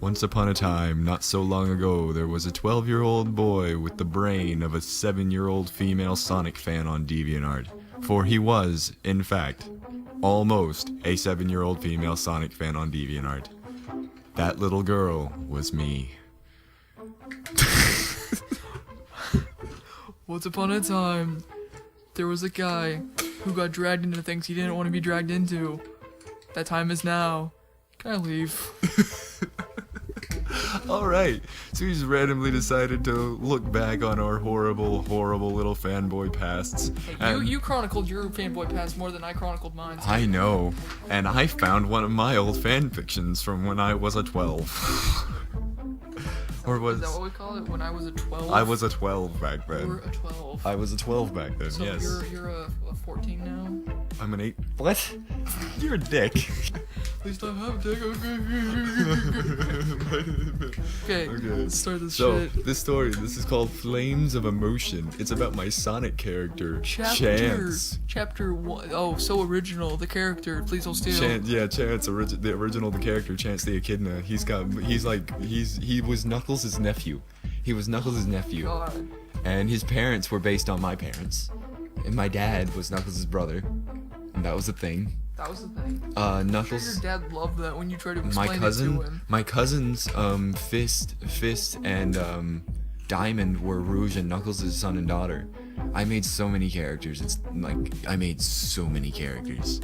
Once upon a time, not so long ago, there was a 12-year-old boy with the brain of a 7-year-old female Sonic fan on DeviantArt. For he was, in fact, almost a 7-year-old female Sonic fan on DeviantArt. That little girl was me. Once upon a time, there was a guy who got dragged into things he didn't want to be dragged into. That time is now. Can I leave? Alright, so we just randomly decided to look back on our horrible, horrible little fanboy pasts. You chronicled your fanboy past more than I chronicled mine. I know, and I found one of my old fan fictions from when I was a 12. Or was... Is that what we call it? When I was a 12? I was a 12 back then. You were a 12. I was a 12 back then, So yes. you're a 14 now? I'm an 8. What? You're a dick. At least I have a dick. Okay, let's start this So, shit. this is called Flames of Emotion. It's about my Sonic character, Chance. Chapter 1. Oh, so original. The character. Please don't steal. Chance, the original, the character, Chance the Echidna. He was Knuckles' nephew. He was Knuckles' nephew. God. And his parents were based on my parents. And my dad was Knuckles' brother. And that was the thing. That was the thing. Knuckles. I'm sure your dad loved that when you tried to explain it to him. My cousins, Fist, and Diamond were Rouge and Knuckles' son and daughter. I made so many characters. It's like I made so many characters.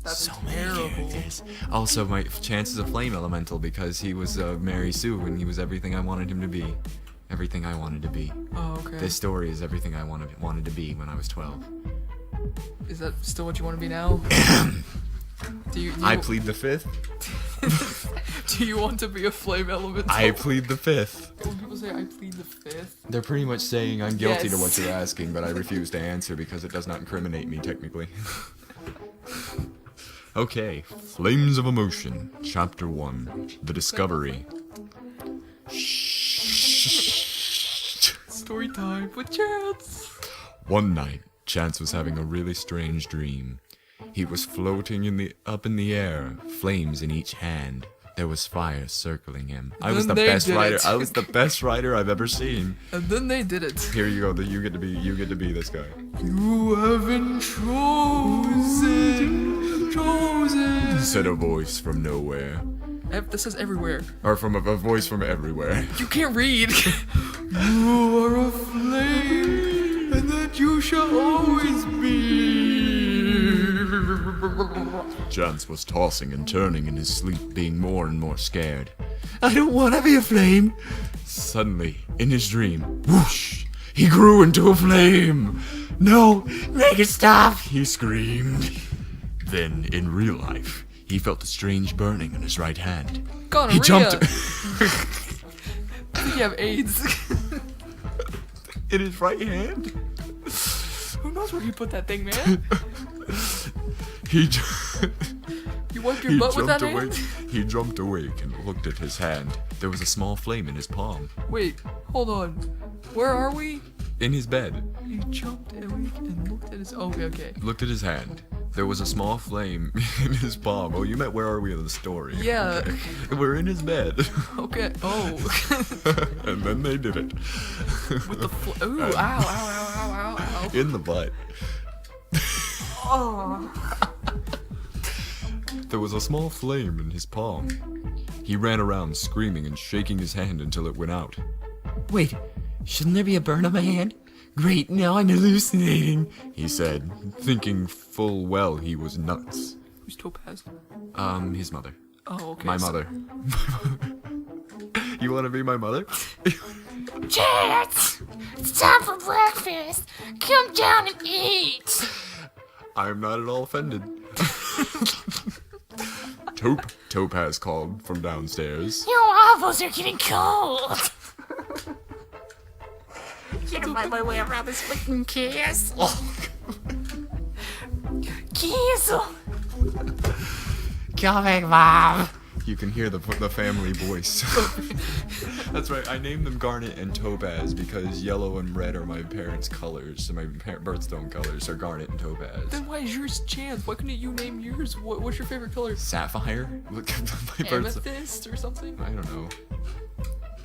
That's So terrible. many characters. Also, my Chance is a flame elemental because he was Mary Sue and he was everything I wanted him to be. Everything I wanted to be. Oh, okay. This story is everything I wanted to be when I was 12. Is that still what you want to be now? I plead the fifth. Do you want to be a flame elemental? I plead the fifth. When people say I plead the fifth, They're pretty much saying I'm guilty to what Yes. you're asking, but I refuse to answer because it does not incriminate me technically. Okay, Flames of Emotion, Chapter 1, The Discovery. story time with Chance. One night, Chance was having a really strange dream. He was floating up in the air, flames in each hand. There was fire circling him. I was the Then they best did rider. it. I was the best rider I've ever seen. And then they did it. Here you go. You get to be this guy. You have been chosen. Said a voice from nowhere, This says everywhere. or from a voice from everywhere. You can't read. You are a flame, and that you shall always be. Chance was tossing and turning in his sleep, being more and more scared. I don't want to be a flame. Suddenly, in his dream, whoosh, he grew into a flame. No, make it stop, he screamed. Then, in real life, he felt a strange burning in his right hand. Gonorrhea. He jumped I think you have AIDS. in his right hand. Who knows where you put that thing, man? He You wipe your butt with that jumped hand? awake. He jumped awake and looked at his hand. There was a small flame in his palm. Wait, hold on. Where are we? In his bed. He jumped awake and looked at his. Okay. Looked at his hand. There was a small flame in his palm. Oh, you meant where are we in the story? Yeah. Okay. We're in his bed. Okay. Oh. And then they did it. With the ooh! Ow! Ow! Ow! Ow! Ow! Ow! In the butt. Oh. There was a small flame in his palm. He ran around screaming and shaking his hand until it went out. Wait, shouldn't there be a burn on my hand? Great, now I'm hallucinating. He said, thinking full well he was nuts. Who's Topaz? His mother. Oh, okay. My mother. You want to be my mother? Chance! It's time for breakfast! Come down and eat! I'm not at all offended. Topaz called from downstairs. Your waffles are getting cold! Can't find my way around this fucking castle. Castle! Coming, Mom. you can hear the family voice. That's right. I named them Garnet and Topaz because yellow and red are my parents' colors. So my birthstone colors are Garnet and Topaz. Then why is yours Chance? Why couldn't you name yours? What's your favorite color? Sapphire? Look at my birthstone. Amethyst or something? I don't know.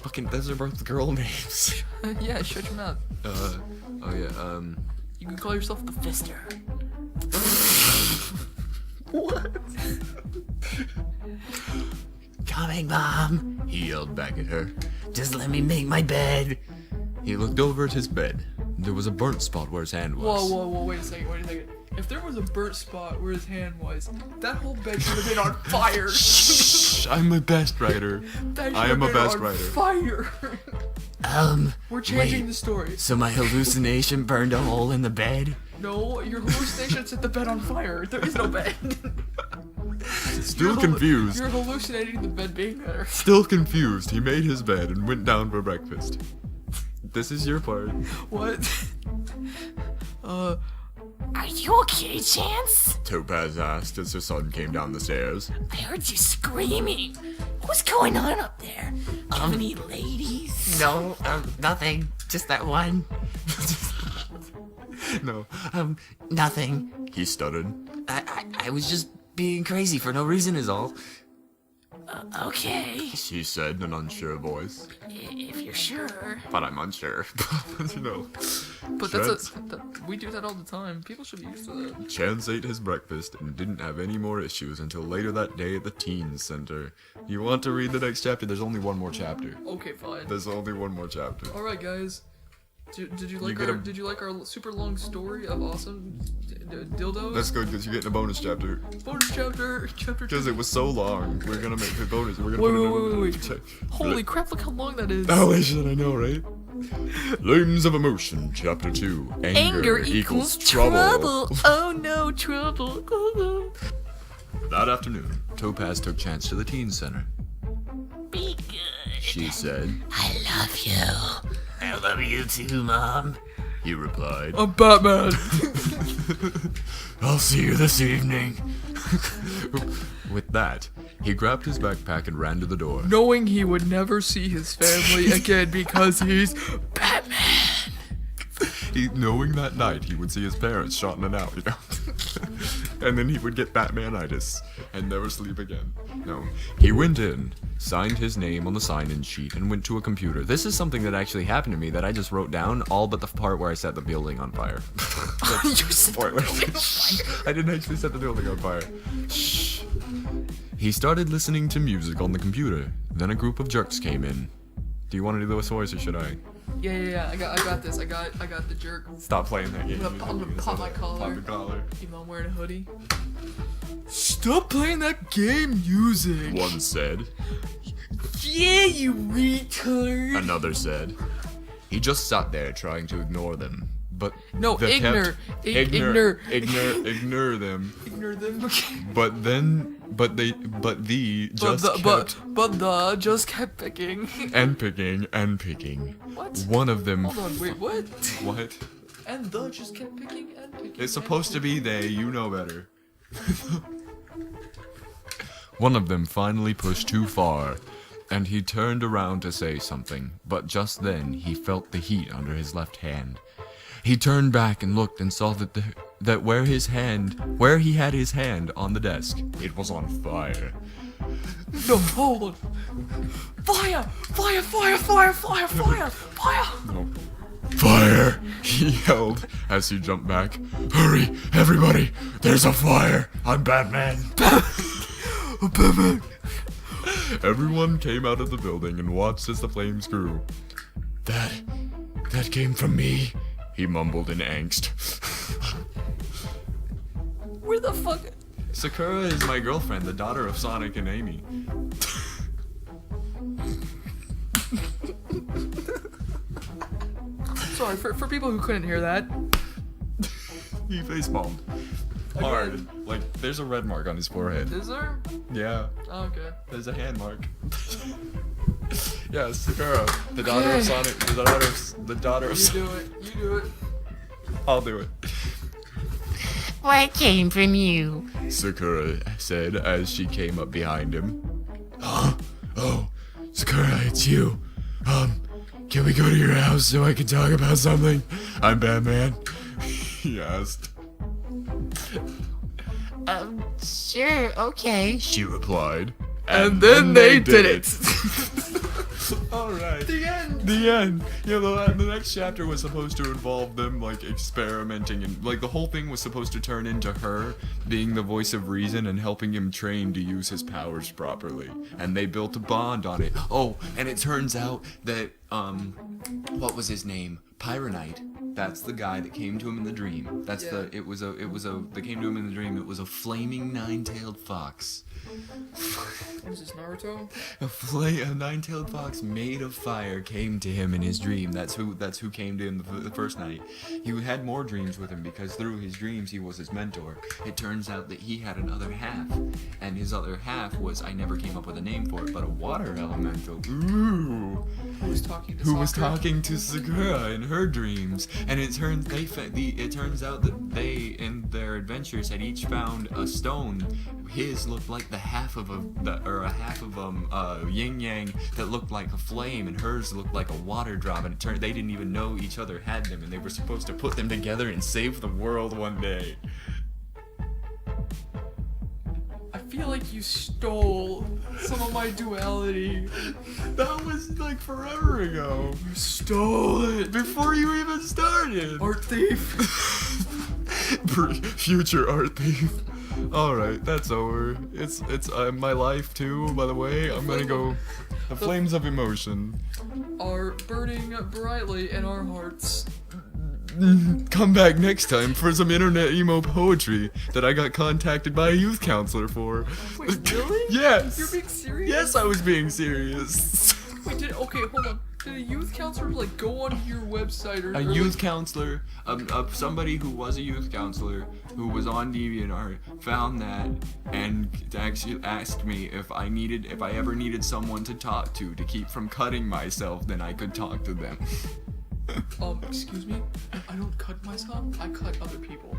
Fucking, those are both girl names. Yeah, shut your mouth. Oh yeah. You can call yourself the Fister. Coming, Mom. He yelled back at her. Just let me make my bed. He looked over at his bed. There was a burnt spot where his hand was. Whoa, wait a second. If there was a burnt spot where his hand was, that whole bed should have been on fire. Shh, I'm a best writer. I am a best writer. Fire. We're changing wait. the story. So my hallucination burned a hole in the bed? No, your hallucination set the bed on fire. There is no bed. Still confused. You're hallucinating the bed being there. Still confused, he made his bed and went down for breakfast. This is your part. What? Are you okay, Chance? Topaz asked as her son came down the stairs. I heard you screaming. What's going on up there? Do you have any ladies? No, nothing. Just that one. No, Nothing. he stuttered. I was just being crazy for no reason is all. Okay, She said in an unsure voice. if you're sure. But I'm unsure. You know. But we do that all the time. People should be used to that. Chance ate his breakfast and didn't have any more issues until later that day at the teen center. You want to read the next chapter? There's only one more chapter. Okay, fine. There's only one more chapter. All right, guys. Did you like get our a- Did you like our super long story of awesome dildos? That's good because you're getting a bonus chapter. bonus chapter Because 2. it was so long, we're gonna make the bonus. We're gonna put it in Wait. Holy crap! Look how long that is. Holy shit, I know, right? Flames of Emotion, Chapter 2. Anger equals trouble. Oh no, trouble. That afternoon, Topaz took Chance to the teen center. Be good. She said, I love you. I love you too, Mom. he replied, I'm Batman. I'll see you this evening. With that, he grabbed his backpack and ran to the door. Knowing he would never see his family again because he's Batman. Knowing that night he would see his parents shot in and out, you know? And then he would get Batmanitis and never sleep again. No. He went in, signed his name on the sign-in sheet, and went to a computer. This is something that actually happened to me that I just wrote down, all but the part where I set the building on fire. You set the building on fire. I didn't actually set the building on fire. Shh. He started listening to music on the computer. Then a group of jerks came in. Do you want to do this voice or should I? Yeah. I got this. I got the jerk. Stop playing that game. I'm gonna pop my collar. Pop the collar. Even though I'm wearing a hoodie. Stop playing that game music. One said. Yeah, you retard. Another said. He just sat there trying to ignore them. But No, they ignore. kept- Ignore. ignore them. Ignore them. But the just kept picking. and picking. What? One of them. Hold on, wait, what? What? And the just kept picking and picking. It's supposed to be they. You know better. One of them finally pushed too far, and he turned around to say something. But just then he felt the heat under his left hand. He turned back and looked and saw that where he had his hand on the desk, it was on fire. No, hold on. Fire! No. Fire! He yelled as he jumped back. Hurry, everybody! There's a fire! I'm Batman! Batman! Everyone came out of the building and watched as the flames grew. That came from me, he mumbled in angst. Where the fuck? Sakura is my girlfriend, the daughter of Sonic and Amy. Sorry, for people who couldn't hear that. He facepalmed. Hard. Like, there's a red mark on his forehead. Is there? Yeah, Oh, okay. there's a hand mark. Yeah, Sakura, the daughter of Okay. Sonic, the daughter of You Sonic. do it. I'll do it. What came from you? Sakura said as she came up behind him. Huh? Oh, Sakura, it's you. Can we go to your house so I can talk about something? I'm Batman. He asked. Sure, okay. She replied. And then they did it. Alright. The end. The end. Yeah, the next chapter was supposed to involve them, like, experimenting, and, like, the whole thing was supposed to turn into her being the voice of reason and helping him train to use his powers properly. And they built a bond on it. Oh, and it turns out that, what was his name? Pyronite. That's the guy that came to him in the dream. They came to him in the dream, it was a flaming nine-tailed fox. What is this, Naruto? A nine-tailed fox made of fire came to him in his dream. That's who came to him the first night. He had more dreams with him because through his dreams he was his mentor. It turns out that he had another half, and his other half was, I never came up with a name for it, but a water elemental. Ooh. Who was talking to Who was Sakura? talking to Sakura in her dreams, and it turns out that they, in their adventures, had each found a stone. His looked like the half of a yin yang that looked like a flame, and hers looked like a water drop. And it turned they didn't even know each other had them, and they were supposed to put them together and save the world one day. I feel like you stole some of my duality. That was like forever ago. You stole it. Before you even started. Art thief. Future art thief. Alright, that's over. It's my life too, by the way. I'm gonna go. The flames of emotion. Are burning brightly in our hearts. Come back next time for some internet emo poetry that I got contacted by a youth counselor for. Wait, really? Yes. You're being serious? Yes, I was being serious. Wait, okay, hold on. Did a youth counselor like go onto your website or A youth counselor, somebody who was a youth counselor who was on DeviantArt found that and actually asked me if I ever needed someone to talk to keep from cutting myself, then I could talk to them. Excuse me? I don't cut myself, I cut other people.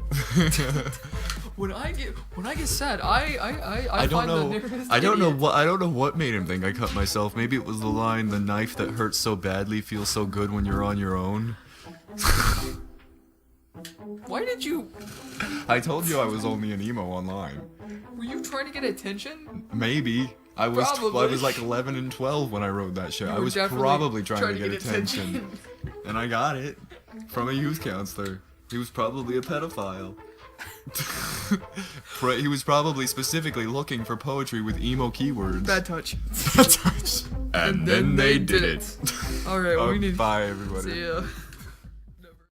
When I get sad, I don't find know. the nearest I don't know idiot. what made him think I cut myself. Maybe it was the line, "The knife that hurts so badly feels so good when you're on your own." Why did you? I told you I was only an emo online. Were you trying to get attention? Maybe. I was Probably. like 11 and 12 when I wrote that shit. You I were was definitely probably trying to get attention. attention. And I got it from a youth counselor. He was probably a pedophile. He was probably specifically looking for poetry with emo keywords. Bad touch. And then they did it. Alright, well, we need. Bye, everybody. See ya.